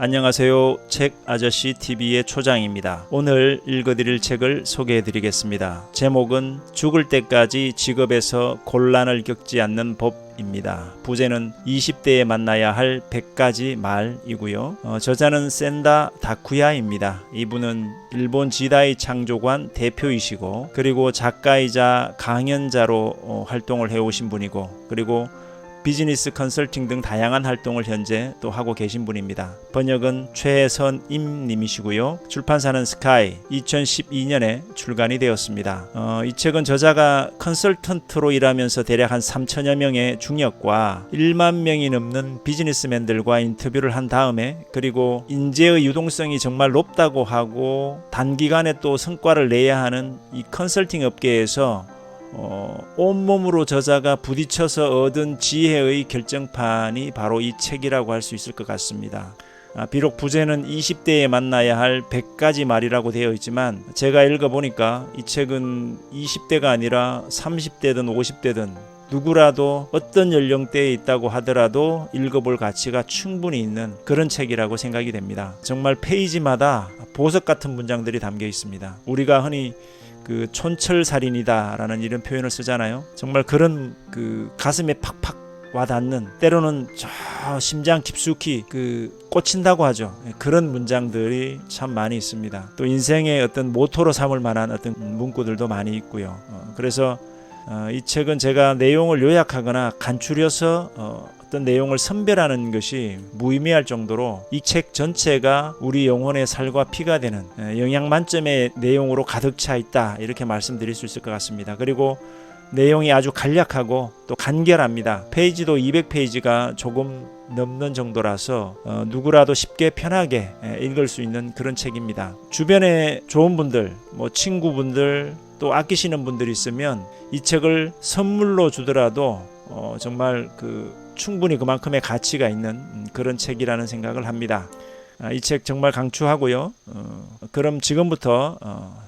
안녕하세요. 책 아저씨 TV의 초장입니다. 오늘 읽어드릴 책을 소개해드리겠습니다. 제목은 죽을 때까지 직업에서 곤란을 겪지 않는 법입니다. 부제는 20대에 만나야 할 100가지 말이고요. 저자는 센다 다쿠야입니다. 이분은 일본 지다이 창조관 대표이시고 그리고 작가이자 강연자로 활동을 해오신 분이고 그리고 비즈니스 컨설팅 등 다양한 활동을 현재 또 하고 계신 분입니다. 번역은 최선임 님이시고요. 출판사는 스카이, 2012년에 출간이 되었습니다. 이 책은 저자가 컨설턴트로 일하면서 대략 한 3천여 명의 중역과 1만 명이 넘는 비즈니스맨들과 인터뷰를 한 다음에 그리고 인재의 유동성이 정말 높다고 하고 단기간에 또 성과를 내야 하는 이 컨설팅 업계에서 온몸으로 저자가 부딪혀서 얻은 지혜의 결정판이 바로 이 책이라고 할 수 있을 것 같습니다. 비록 부제는 20대에 만나야 할 100가지 말이라고 되어 있지만 제가 읽어보니까 이 책은 20대가 아니라 30대든 50대든 누구라도 어떤 연령대에 있다고 하더라도 읽어볼 가치가 충분히 있는 그런 책이라고 생각이 됩니다. 정말 페이지마다 보석 같은 문장들이 담겨 있습니다. 우리가 흔히 촌철살인이다 라는 이런 표현을 쓰잖아요. 정말 그런 가슴에 팍팍 와닿는 때로는 저 심장 깊숙이 꽂힌다고 하죠. 그런 문장들이 참 많이 있습니다. 또 인생의 어떤 모토로 삼을 만한 어떤 문구들도 많이 있고요. 그래서 이 책은 제가 내용을 요약하거나 간추려서 어떤 내용을 선별하는 것이 무의미할 정도로 이 책 전체가 우리 영혼의 살과 피가 되는 영양 만점의 내용으로 가득 차 있다 이렇게 말씀드릴 수 있을 것 같습니다. 그리고 내용이 아주 간략하고 또 간결합니다. 페이지도 200페이지가 조금 넘는 정도라서 누구라도 쉽게 편하게 읽을 수 있는 그런 책입니다. 주변에 좋은 분들, 친구분들 또 아끼시는 분들이 있으면 이 책을 선물로 주더라도 정말 충분히 그만큼의 가치가 있는 그런 책이라는 생각을 합니다. 이 책 정말 강추하고요. 그럼 지금부터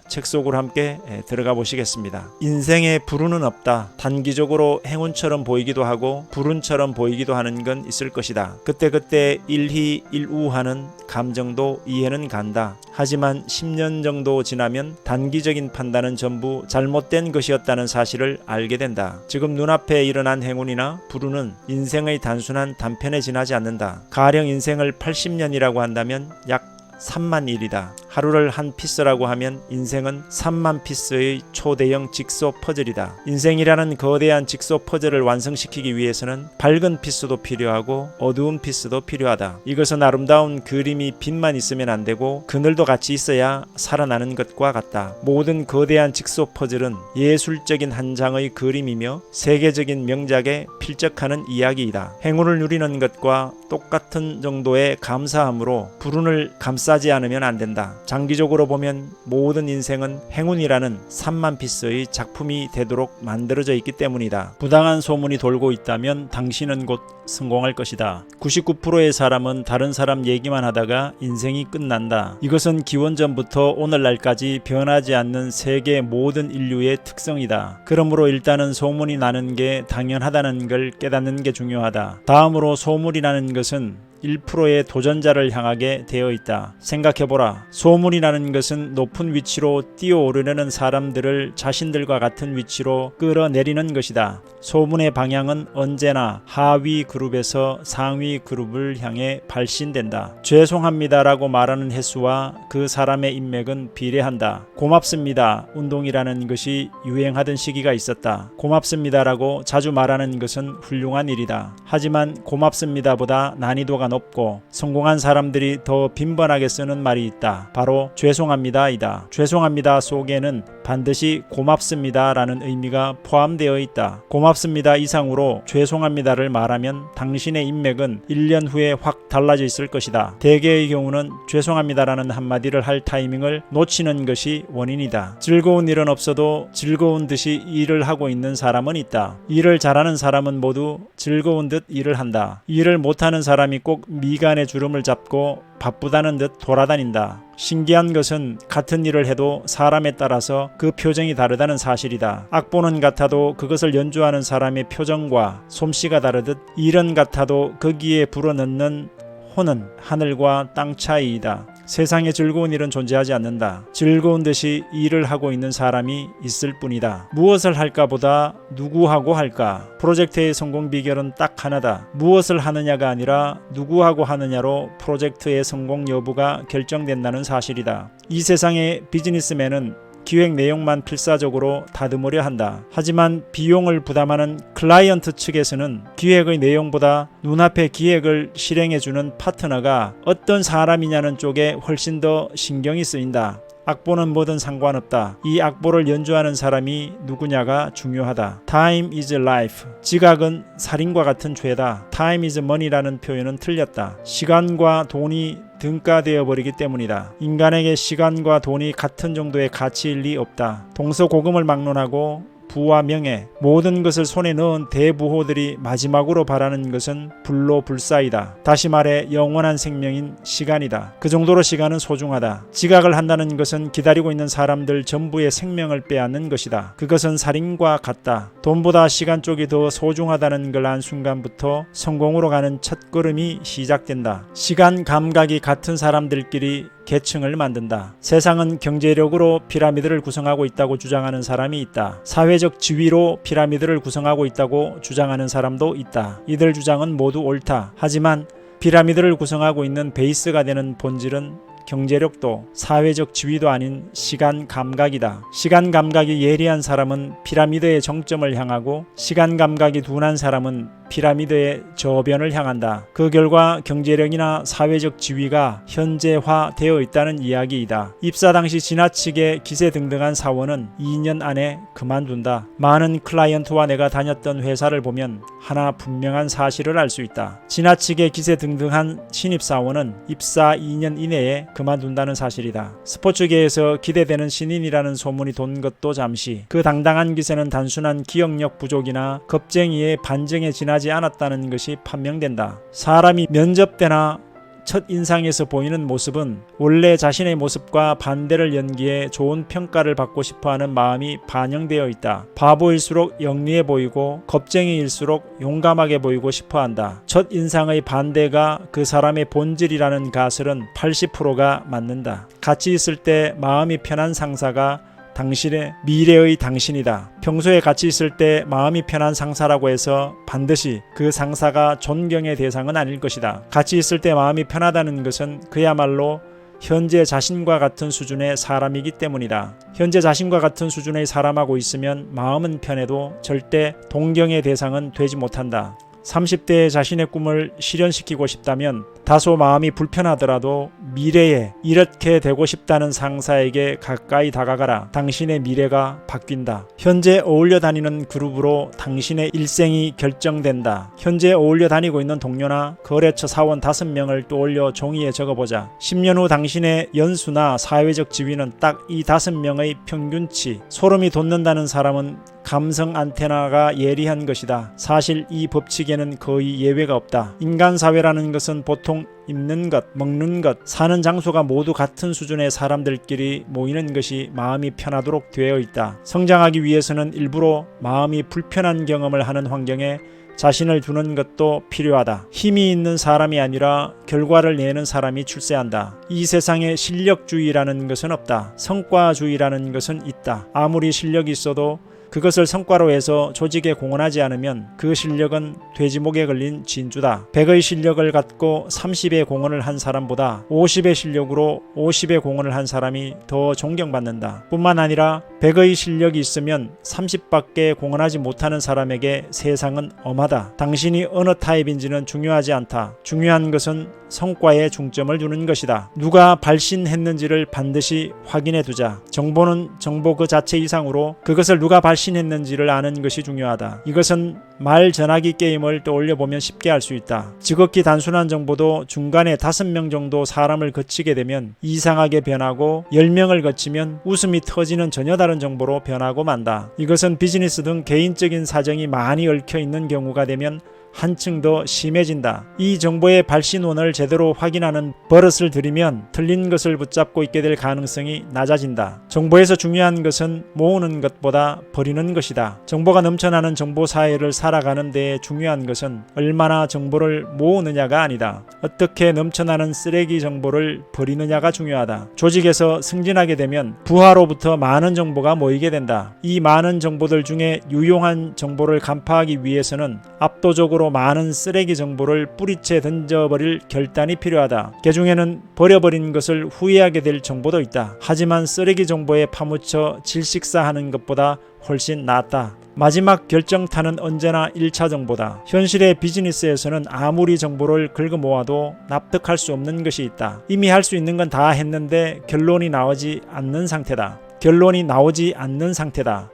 책 속으로 함께 들어가 보시겠습니다. 인생에 불운은 없다. 단기적으로 행운처럼 보이기도 하고 불운처럼 보이기도 하는 건 있을 것이다. 그때그때 일희일우하는 감정도 이해는 간다. 하지만 10년 정도 지나면 단기적인 판단은 전부 잘못된 것이었다는 사실을 알게 된다. 지금 눈앞에 일어난 행운이나 불운은 인생의 단순한 단편에 지나지 않는다. 가령 인생을 80년이라고 한다면 약 3만 일이다. 하루를 한 피스라고 하면 인생은 3만 피스의 초대형 직소 퍼즐이다. 인생이라는 거대한 직소 퍼즐을 완성시키기 위해서는 밝은 피스도 필요하고 어두운 피스도 필요하다. 이것은 아름다운 그림이 빛만 있으면 안 되고 그늘도 같이 있어야 살아나는 것과 같다. 모든 거대한 직소 퍼즐은 예술적인 한 장의 그림이며 세계적인 명작에 필적하는 이야기이다. 행운을 누리는 것과 똑같은 정도의 감사함으로 불운을 감싸지 않으면 안 된다. 장기적으로 보면 모든 인생은 행운이라는 3만 피스의 작품이 되도록 만들어져 있기 때문이다. 부당한 소문이 돌고 있다면 당신은 곧 성공할 것이다. 99%의 사람은 다른 사람 얘기만 하다가 인생이 끝난다. 이것은 기원전부터 오늘날까지 변하지 않는 세계 모든 인류의 특성이다. 그러므로 일단은 소문이 나는 게 당연하다는 걸 깨닫는 게 중요하다. 다음으로 소문이 나는 것은 1%의 도전자를 향하게 되어 있다. 생각해보라. 소문이 나는 것은 높은 위치로 뛰어오르려는 사람들을 자신들과 같은 위치로 끌어내리는 것이다. 소문의 방향은 언제나 하위 그룹에서 상위 그룹을 향해 발신된다. 죄송합니다라고 말하는 횟수와 그 사람의 인맥은 비례한다. 고맙습니다. 운동이라는 것이 유행하던 시기가 있었다. 고맙습니다라고 자주 말하는 것은 훌륭한 일이다. 하지만 고맙습니다보다 난이도가 높고 성공한 사람들이 더 빈번하게 쓰는 말이 있다. 바로 죄송합니다이다. 죄송합니다 속에는 반드시 고맙습니다라는 의미가 포함되어 있다. 고맙습니다 이상으로 죄송합니다를 말하면 당신의 인맥은 1년 후에 확 달라져 있을 것이다. 대개의 경우는 죄송합니다라는 한마디를 할 타이밍을 놓치는 것이 원인이다. 즐거운 일은 없어도 즐거운 듯이 일을 하고 있는 사람은 있다. 일을 잘하는 사람은 모두 즐거운 듯 일을 한다. 일을 못하는 사람이 꼭 미간의 주름을 잡고 바쁘다는 듯 돌아다닌다. 신기한 것은 같은 일을 해도 사람에 따라서 그 표정이 다르다는 사실이다. 악보는 같아도 그것을 연주하는 사람의 표정과 솜씨가 다르듯 일은 같아도 거기에 불어넣는 혼은 하늘과 땅 차이이다. 세상에 즐거운 일은 존재하지 않는다. 즐거운 듯이 일을 하고 있는 사람이 있을 뿐이다. 무엇을 할까 보다 누구하고 할까. 프로젝트의 성공 비결은 딱 하나다. 무엇을 하느냐가 아니라 누구하고 하느냐로 프로젝트의 성공 여부가 결정된다는 사실이다. 이 세상의 비즈니스맨은 기획 내용만 필사적으로 다듬으려 한다. 하지만 비용을 부담하는 클라이언트 측에서는 기획의 내용보다 눈앞의 기획을 실행해주는 파트너가 어떤 사람이냐는 쪽에 훨씬 더 신경이 쓰인다. 악보는 뭐든 상관없다. 이 악보를 연주하는 사람이 누구냐가 중요하다. Time is life. 지각은 살인과 같은 죄다. Time is money라는 표현은 틀렸다. 시간과 돈이 등가되어 버리기 때문이다. 인간에게 시간과 돈이 같은 정도의 가치일 리 없다. 동서고금을 막론하고 부와 명예, 모든 것을 손에 넣은 대부호들이 마지막으로 바라는 것은 불로불사이다. 다시 말해 영원한 생명인 시간이다. 그 정도로 시간은 소중하다. 지각을 한다는 것은 기다리고 있는 사람들 전부의 생명을 빼앗는 것이다. 그것은 살인과 같다. 돈보다 시간 쪽이 더 소중하다는 걸 안 순간부터 성공으로 가는 첫걸음이 시작된다. 시간 감각이 같은 사람들끼리 계층을 만든다. 세상은 경제력으로 피라미드를 구성하고 있다고 주장하는 사람이 있다. 사회적 지위로 피라미드를 구성하고 있다고 주장하는 사람도 있다. 이들 주장은 모두 옳다. 하지만 피라미드를 구성하고 있는 베이스가 되는 본질은 경제력도 사회적 지위도 아닌 시간 감각이다. 시간 감각이 예리한 사람은 피라미드의 정점을 향하고 시간 감각이 둔한 사람은 피라미드의 저변을 향한다. 그 결과 경제력이나 사회적 지위가 현재화되어 있다는 이야기이다. 입사 당시 지나치게 기세등등한 사원은 2년 안에 그만둔다. 많은 클라이언트와 내가 다녔던 회사를 보면 하나 분명한 사실을 알 수 있다. 지나치게 기세등등한 신입사원은 입사 2년 이내에 그만둔다는 사실이다. 스포츠계에서 기대되는 신인이라는 소문이 돈 것도 잠시, 그 당당한 기세는 단순한 기억력 부족이나 겁쟁이의 반증에 지나지 않았다는 것이 판명된다. 사람이 면접 때나 첫 인상에서 보이는 모습은 원래 자신의 모습과 반대를 연기해 좋은 평가를 받고 싶어하는 마음이 반영되어 있다. 바보일수록 영리해 보이고 겁쟁이일수록 용감하게 보이고 싶어한다. 첫 인상의 반대가 그 사람의 본질이라는 가설은 80%가 맞는다. 같이 있을 때 마음이 편한 상사가 당신의 미래의 당신이다. 평소에 같이 있을 때 마음이 편한 상사라고 해서 반드시 그 상사가 존경의 대상은 아닐 것이다. 같이 있을 때 마음이 편하다는 것은 그야말로 현재 자신과 같은 수준의 사람이기 때문이다. 현재 자신과 같은 수준의 사람하고 있으면 마음은 편해도 절대 동경의 대상은 되지 못한다. 30대에 자신의 꿈을 실현시키고 싶다면 다소 마음이 불편하더라도 미래에 이렇게 되고 싶다는 상사에게 가까이 다가가라. 당신의 미래가 바뀐다. 현재 어울려 다니는 그룹으로 당신의 일생이 결정된다. 현재 어울려 다니고 있는 동료나 거래처 사원 5명을 떠올려 종이에 적어보자. 10년 후 당신의 연수나 사회적 지위는 딱 이 5명의 평균치. 소름이 돋는다는 사람은 감성 안테나가 예리한 것이다. 사실 이 법칙에는 거의 예외가 없다. 인간 사회라는 것은 보통 입는 것, 먹는 것, 사는 장소가 모두 같은 수준의 사람들끼리 모이는 것이 마음이 편하도록 되어 있다. 성장하기 위해서는 일부러 마음이 불편한 경험을 하는 환경에 자신을 두는 것도 필요하다. 힘이 있는 사람이 아니라 결과를 내는 사람이 출세한다. 이 세상에 실력주의라는 것은 없다. 성과주의라는 것은 있다. 아무리 실력이 있어도 그것을 성과로 해서 조직에 공헌하지 않으면 그 실력은 돼지목에 걸린 진주다. 100의 실력을 갖고 30의 공헌을 한 사람보다 50의 실력으로 50의 공헌을 한 사람이 더 존경받는다. 뿐만 아니라 100의 실력이 있으면 30밖에 공헌하지 못하는 사람에게 세상은 엄하다. 당신이 어느 타입인지는 중요하지 않다. 중요한 것은 성과에 중점을 두는 것이다. 누가 발신했는지를 반드시 확인해 두자. 정보는 정보 그 자체 이상으로 그것을 누가 발신했는지를 아는 것이 중요하다. 이것은 말 전화기 게임을 떠올려 보면 쉽게 알 수 있다. 지극히 단순한 정보도 중간에 5명 정도 사람을 거치게 되면 이상하게 변하고 10명을 거치면 웃음이 터지는 전혀 다른 정보로 변하고 만다. 이것은 비즈니스 등 개인적인 사정이 많이 얽혀 있는 경우가 되면 한층 더 심해진다. 이 정보의 발신원을 제대로 확인하는 버릇을 들이면 틀린 것을 붙잡고 있게 될 가능성이 낮아진다. 정보에서 중요한 것은 모으는 것보다 버리는 것이다. 정보가 넘쳐나는 정보 사회를 살아가는 데에 중요한 것은 얼마나 정보를 모으느냐가 아니다. 어떻게 넘쳐나는 쓰레기 정보를 버리느냐가 중요하다. 조직에서 승진하게 되면 부하로부터 많은 정보가 모이게 된다. 이 많은 정보들 중에 유용한 정보를 간파하기 위해서는 압도적으로 많은 쓰레기 정보를 뿌리채 던져버릴 결단이 필요하다. 그 중에는 버려버린 것을 후회하게 될 정보도 있다. 하지만 쓰레기 정보에 파묻혀 질식사하는 것보다 훨씬 낫다. 마지막 결정타는 언제나 1차 정보다. 현실의 비즈니스에서는 아무리 정보를 긁어 모아도 납득할 수 없는 것이 있다. 이미 할 수 있는 건 다 했는데 결론이 나오지 않는 상태다.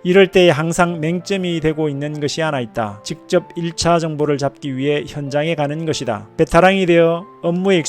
이럴 때에 항상 맹점이 되고 있는 것이 하나 있다. 직접 1차 정보를 잡기 위해 현장에 가는 것이다. 베테랑이 되어 업무에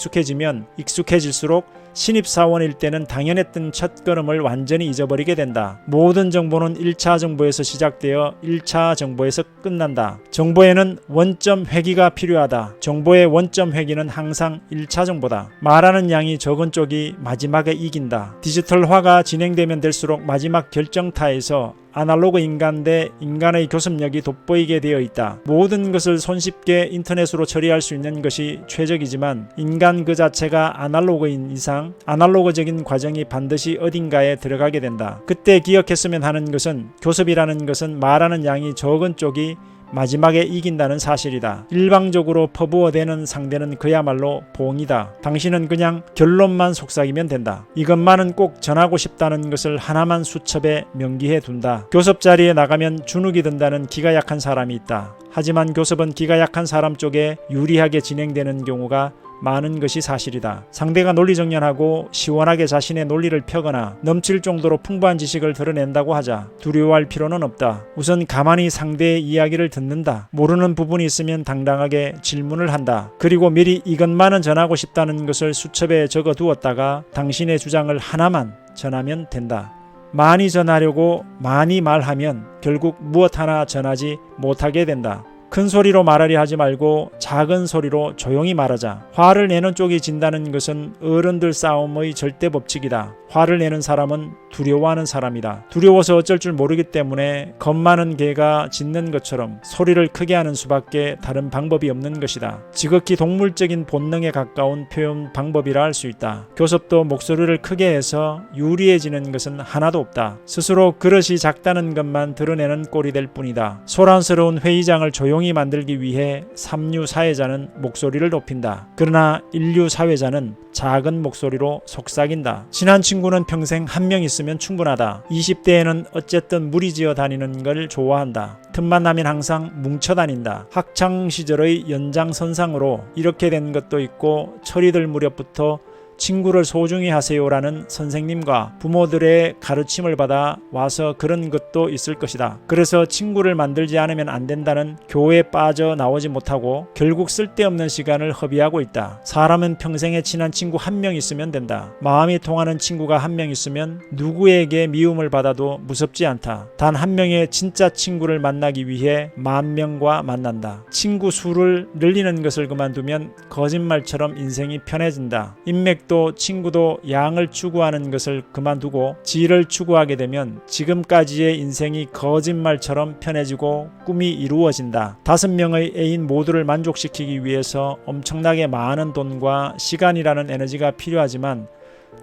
익숙해질수록 신입사원일 때는 당연했던 첫걸음을 완전히 잊어버리게 된다. 모든 정보는 1차 정보에서 시작되어 1차 정보에서 끝난다. 정보에는 원점 회귀가 필요하다. 정보의 원점 회귀는 항상 1차 정보다. 말하는 양이 적은 쪽이 마지막에 이긴다. 디지털화가 진행되면 될수록 마지막 결정타에서 아날로그 인간 대 인간의 교섭력이 돋보이게 되어 있다. 모든 것을 손쉽게 인터넷으로 처리할 수 있는 것이 최적이지만 인간 그 자체가 아날로그인 이상 아날로그적인 과정이 반드시 어딘가에 들어가게 된다. 그때 기억했으면 하는 것은 교섭이라는 것은 말하는 양이 적은 쪽이 마지막에 이긴다는 사실이다. 일방적으로 퍼부어대는 상대는 그야말로 봉이다. 당신은 그냥 결론만 속삭이면 된다. 이것만은 꼭 전하고 싶다는 것을 하나만 수첩에 명기해 둔다. 교섭 자리에 나가면 주눅이 든다는 기가 약한 사람이 있다. 하지만 교섭은 기가 약한 사람 쪽에 유리하게 진행되는 경우가 많은 것이 사실이다. 상대가 논리정연하고 시원하게 자신의 논리를 펴거나 넘칠 정도로 풍부한 지식을 드러낸다고 하자 두려워할 필요는 없다. 우선 가만히 상대의 이야기를 듣는다. 모르는 부분이 있으면 당당하게 질문을 한다. 그리고 미리 이것만은 전하고 싶다는 것을 수첩에 적어 두었다가 당신의 주장을 하나만 전하면 된다. 많이 전하려고 많이 말하면 결국 무엇 하나 전하지 못하게 된다. 큰 소리로 말하려 하지 말고 작은 소리로 조용히 말하자. 화를 내는 쪽이 진다는 것은 어른들 싸움의 절대 법칙이다. 화를 내는 사람은 두려워하는 사람이다. 두려워서 어쩔 줄 모르기 때문에 겁 많은 개가 짖는 것처럼 소리를 크게 하는 수밖에 다른 방법이 없는 것이다. 지극히 동물적인 본능에 가까운 표현 방법이라 할 수 있다. 교섭도 목소리를 크게 해서 유리해지는 것은 하나도 없다. 스스로 그릇이 작다는 것만 드러내는 꼴이 될 뿐이다. 소란스러운 회의장을 조용히 만들기 위해 3류 사회자는 목소리를 높인다. 그러나 1류 사회자는 작은 목소리로 속삭인다. 친한 친구는 평생 한 명 있으면 충분하다. 20대에는 어쨌든 무리지어 다니는 걸 좋아한다. 틈만 나면 항상 뭉쳐 다닌다. 학창시절의 연장선상으로 이렇게 된 것도 있고 철이들 무렵부터 친구를 소중히 하세요라는 선생님과 부모들의 가르침을 받아 와서 그런 것도 있을 것이다. 그래서 친구를 만들지 않으면 안 된다는 교회에 빠져나오지 못하고 결국 쓸데없는 시간을 허비하고 있다. 사람은 평생에 친한 친구 한 명 있으면 된다. 마음이 통하는 친구가 한 명 있으면 누구에게 미움을 받아도 무섭지 않다. 단 한 명의 진짜 친구를 만나기 위해 10,000명과 만난다. 친구 수를 늘리는 것을 그만두면 거짓말처럼 인생이 편해진다. 인맥 또 친구도 양을 추구하는 것을 그만두고 질을 추구하게 되면 지금까지의 인생이 거짓말처럼 편해지고 꿈이 이루어진다. 5명의 애인 모두를 만족시키기 위해서 엄청나게 많은 돈과 시간이라는 에너지가 필요하지만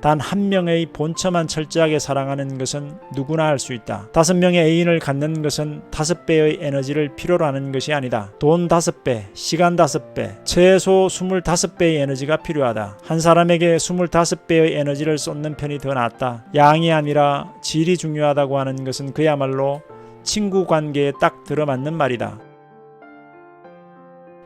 단 한 명의 본처만 철저하게 사랑하는 것은 누구나 할 수 있다. 5명의 애인을 갖는 것은 5배의 에너지를 필요로 하는 것이 아니다. 돈 5배, 시간 5배, 최소 25배의 에너지가 필요하다. 한 사람에게 25배의 에너지를 쏟는 편이 더 낫다. 양이 아니라 질이 중요하다고 하는 것은 그야말로 친구 관계에 딱 들어맞는 말이다.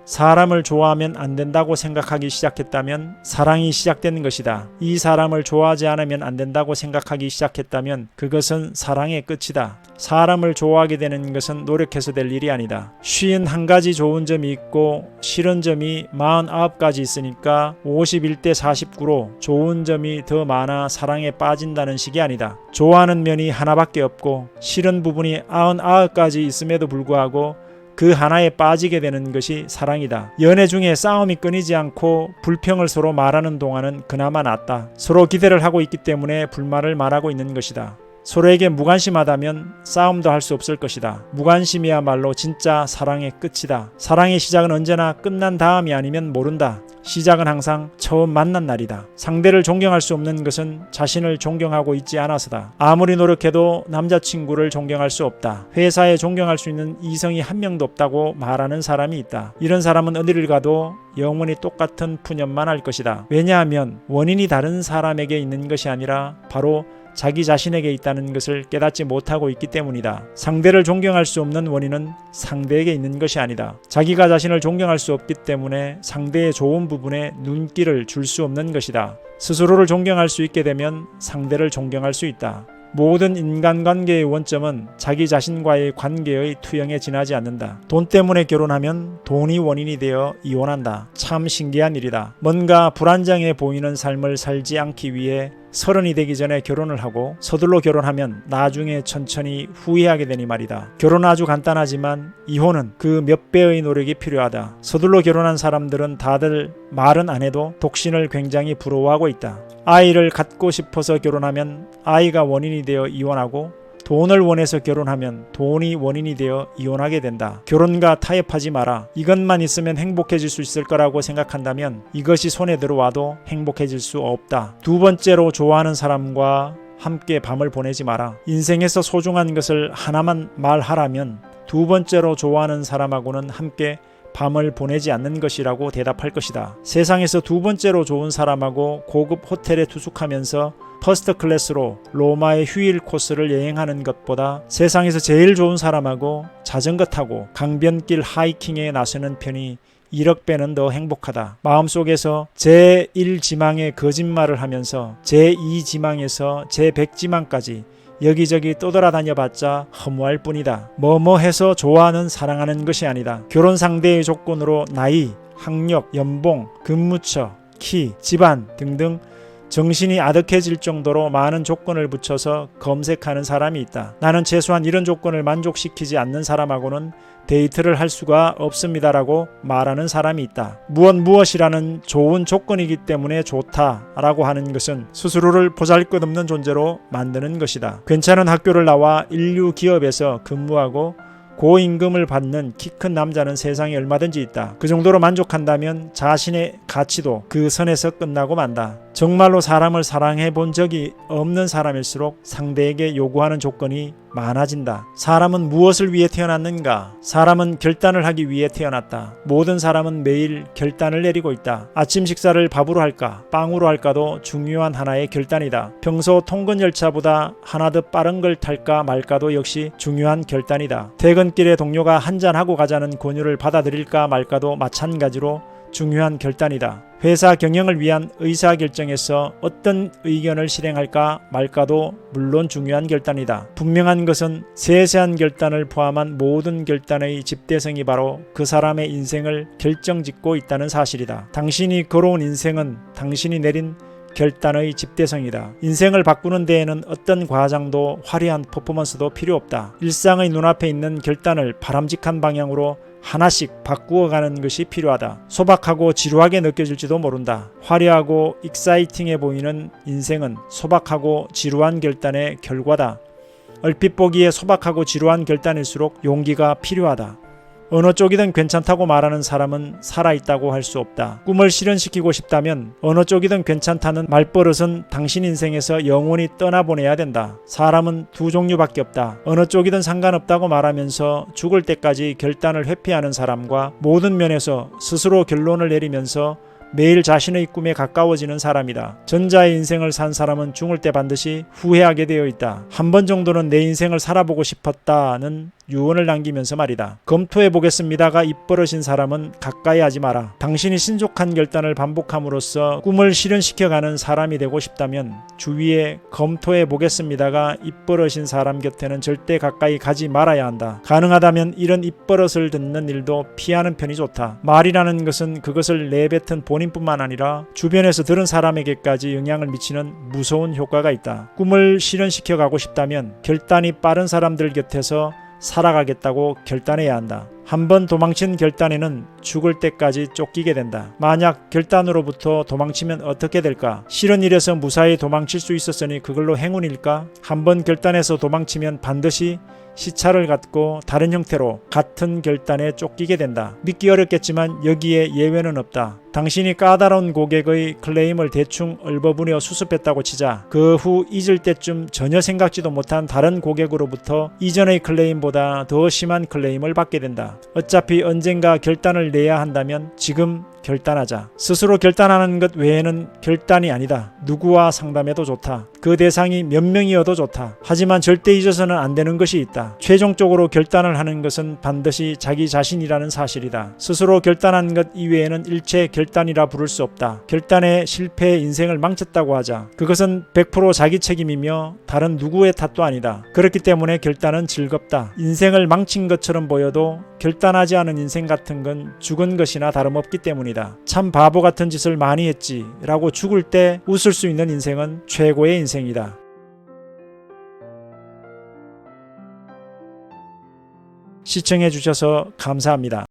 사람을 좋아하면 안 된다고 생각하기 시작했다면 사랑이 시작되는 것이다. 이 사람을 좋아하지 않으면 안 된다고 생각하기 시작했다면 그것은 사랑의 끝이다. 사람을 좋아하게 되는 것은 노력해서 될 일이 아니다. 51가지 좋은 점이 있고 싫은 점이 49가지 있으니까 51대 49로 좋은 점이 더 많아 사랑에 빠진다는 식이 아니다. 좋아하는 면이 하나밖에 없고 싫은 부분이 99가지 있음에도 불구하고 그 하나에 빠지게 되는 것이 사랑이다. 연애 중에 싸움이 끊이지 않고 불평을 서로 말하는 동안은 그나마 낫다. 서로 기대를 하고 있기 때문에 불만을 말하고 있는 것이다. 서로에게 무관심하다면 싸움도 할 수 없을 것이다. 무관심이야말로 진짜 사랑의 끝이다. 사랑의 시작은 언제나 끝난 다음이 아니면 모른다. 시작은 항상 처음 만난 날이다. 상대를 존경할 수 없는 것은 자신을 존경하고 있지 않아서다. 아무리 노력해도 남자친구를 존경할 수 없다. 회사에 존경할 수 있는 이성이 한 명도 없다고 말하는 사람이 있다. 이런 사람은 어디를 가도 영원히 똑같은 푸념만 할 것이다. 왜냐하면 원인이 다른 사람에게 있는 것이 아니라 바로 자기 자신에게 있다는 것을 깨닫지 못하고 있기 때문이다. 상대를 존경할 수 없는 원인은 상대에게 있는 것이 아니다. 자기가 자신을 존경할 수 없기 때문에 상대의 좋은 부분에 눈길을 줄 수 없는 것이다. 스스로를 존경할 수 있게 되면 상대를 존경할 수 있다. 모든 인간관계의 원점은 자기 자신과의 관계의 투영에 지나지 않는다. 돈 때문에 결혼하면 돈이 원인이 되어 이혼한다. 참 신기한 일이다. 뭔가 불안정해 보이는 삶을 살지 않기 위해 30이 되기 전에 결혼을 하고 서둘러 결혼하면 나중에 천천히 후회하게 되니 말이다. 결혼은 아주 간단하지만 이혼은 그 몇 배의 노력이 필요하다. 서둘러 결혼한 사람들은 다들 말은 안 해도 독신을 굉장히 부러워하고 있다. 아이를 갖고 싶어서 결혼하면 아이가 원인이 되어 이혼하고 돈을 원해서 결혼하면 돈이 원인이 되어 이혼하게 된다. 결혼과 타협하지 마라. 이것만 있으면 행복해질 수 있을 거라고 생각한다면 이것이 손에 들어와도 행복해질 수 없다. 두 번째로 좋아하는 사람과 함께 밤을 보내지 마라. 인생에서 소중한 것을 하나만 말하라면 두 번째로 좋아하는 사람하고는 함께 밤을 보내지 않는 것이라고 대답할 것이다. 세상에서 두 번째로 좋은 사람하고 고급 호텔에 투숙하면서 퍼스트 클래스로 로마의 휴일 코스를 여행하는 것보다 세상에서 제일 좋은 사람하고 자전거 타고 강변길 하이킹에 나서는 편이 1억 배는 더 행복하다. 마음속에서 제1지망의 거짓말을 하면서 제2지망에서 제100지망까지 여기저기 떠돌아다녀 봤자 허무할 뿐이다. 뭐뭐 해서 좋아하는 사랑하는 것이 아니다. 결혼 상대의 조건으로 나이, 학력, 연봉, 근무처, 키, 집안 등등 정신이 아득해질 정도로 많은 조건을 붙여서 검색하는 사람이 있다. 나는 최소한 이런 조건을 만족시키지 않는 사람하고는 데이트를 할 수가 없습니다라고 말하는 사람이 있다. 무엇이라는 좋은 조건이기 때문에 좋다라고 하는 것은 스스로를 보잘것없는 존재로 만드는 것이다. 괜찮은 학교를 나와 인류 기업에서 근무하고 고임금을 받는 키 큰 남자는 세상에 얼마든지 있다. 그 정도로 만족한다면 자신의 가치도 그 선에서 끝나고 만다. 정말로 사람을 사랑해 본 적이 없는 사람일수록 상대에게 요구하는 조건이 많아진다. 사람은 무엇을 위해 태어났는가? 사람은 결단을 하기 위해 태어났다. 모든 사람은 매일 결단을 내리고 있다. 아침 식사를 밥으로 할까 빵으로 할까도 중요한 하나의 결단이다. 평소 통근 열차보다 하나 더 빠른 걸 탈까 말까도 역시 중요한 결단이다. 퇴근길에 동료가 한잔하고 가자는 권유를 받아들일까 말까도 마찬가지로 중요한 결단이다. 회사 경영을 위한 의사결정에서 어떤 의견을 실행할까 말까도 물론 중요한 결단이다. 분명한 것은 세세한 결단을 포함한 모든 결단의 집대성이 바로 그 사람의 인생을 결정짓고 있다는 사실이다. 당신이 걸어온 인생은 당신이 내린 결단의 집대성이다. 인생을 바꾸는 데에는 어떤 과장도 화려한 퍼포먼스도 필요 없다. 일상의 눈앞에 있는 결단을 바람직한 방향으로 하나씩 바꾸어가는 것이 필요하다. 소박하고 지루하게 느껴질지도 모른다. 화려하고 익사이팅해 보이는 인생은 소박하고 지루한 결단의 결과다. 얼핏 보기에 소박하고 지루한 결단일수록 용기가 필요하다. 어느 쪽이든 괜찮다고 말하는 사람은 살아있다고 할 수 없다. 꿈을 실현시키고 싶다면 어느 쪽이든 괜찮다는 말버릇은 당신 인생에서 영원히 떠나보내야 된다. 사람은 두 종류밖에 없다. 어느 쪽이든 상관없다고 말하면서 죽을 때까지 결단을 회피하는 사람과 모든 면에서 스스로 결론을 내리면서 매일 자신의 꿈에 가까워지는 사람이다. 전자의 인생을 산 사람은 죽을 때 반드시 후회하게 되어 있다. 한 번 정도는 내 인생을 살아보고 싶었다는 유언을 남기면서 말이다. 검토해보겠습니다가 입버릇인 사람은 가까이 하지 마라. 당신이 신속한 결단을 반복함으로써 꿈을 실현시켜가는 사람이 되고 싶다면 주위에 검토해보겠습니다가 입버릇인 사람 곁에는 절대 가까이 가지 말아야 한다. 가능하다면 이런 입버릇을 듣는 일도 피하는 편이 좋다. 말이라는 것은 그것을 내뱉은 본인뿐만 아니라 주변에서 들은 사람에게까지 영향을 미치는 무서운 효과가 있다. 꿈을 실현시켜가고 싶다면 결단이 빠른 사람들 곁에서 살아가겠다고 결단해야 한다. 한번 도망친 결단에는 죽을 때까지 쫓기게 된다. 만약 결단으로부터 도망치면 어떻게 될까? 싫은 일에서 무사히 도망칠 수 있었으니 그걸로 행운일까? 한번 결단해서 도망치면 반드시 시차를 갖고 다른 형태로 같은 결단에 쫓기게 된다. 믿기 어렵겠지만 여기에 예외는 없다. 당신이 까다로운 고객의 클레임을 대충 얼버무려 수습했다고 치자 그 후 잊을 때쯤 전혀 생각지도 못한 다른 고객으로부터 이전의 클레임보다 더 심한 클레임을 받게 된다. 어차피 언젠가 결단을 내야 한다면 지금 결단하자. 스스로 결단하는 것 외에는 결단이 아니다. 누구와 상담해도 좋다. 그 대상이 몇 명이어도 좋다. 하지만 절대 잊어서는 안 되는 것이 있다. 최종적으로 결단을 하는 것은 반드시 자기 자신이라는 사실이다. 스스로 결단한 것 이외에는 일체 결단이라 부를 수 없다. 결단에 실패해 인생을 망쳤다고 하자. 그것은 100% 자기 책임이며 다른 누구의 탓도 아니다. 그렇기 때문에 결단은 즐겁다. 인생을 망친 것처럼 보여도 결단하지 않은 인생 같은 건 죽은 것이나 다름없기 때문이다. 참 바보 같은 짓을 많이 했지 라고 죽을 때 웃을 수 있는 인생은 최고의 인생이다. 시청해 주셔서 감사합니다.